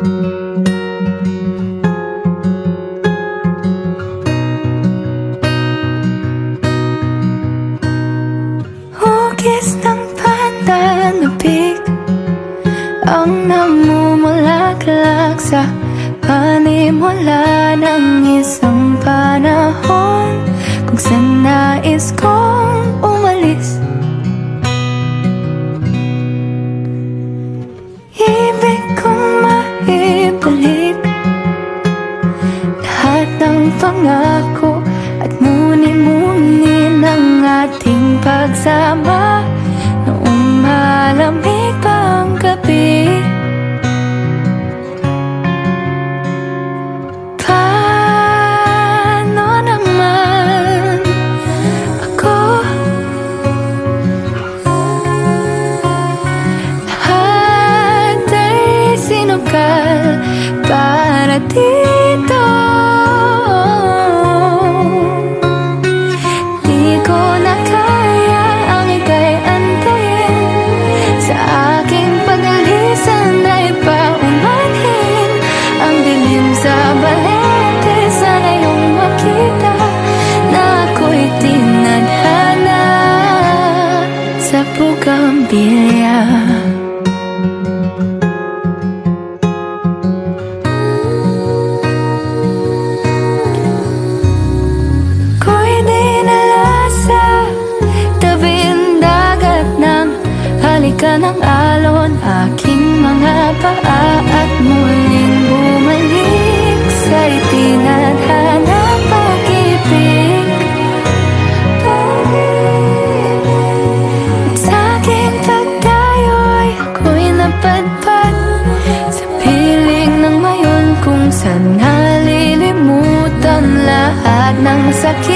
Hugis ng pananabik ang namumulaklak sa panimula ng isang panahon kung saan nais kong umalis. Ibig kong maibalik lahat ng pangako at muni-muni ng ating pagsama noong malamig pa ang gabi. Paano naman ako? Lahat ay sinukal para dito. Di ko na kaya ang ika'y antayin. Sa aking pag-alisan ay paumanhin ang dilim sa balete. Sana iyong makita na ako'y tinadhana sa bugambilya. Ako'y dinala sa tabing dagat ng halikan ng alon, aking mga paa at muling bumalik sa itinadhana pag-ibig. At sa aking pagdayo'y ako'y napadpad sa piling ng mayon kung saan nalilimutan lahat ng sakit.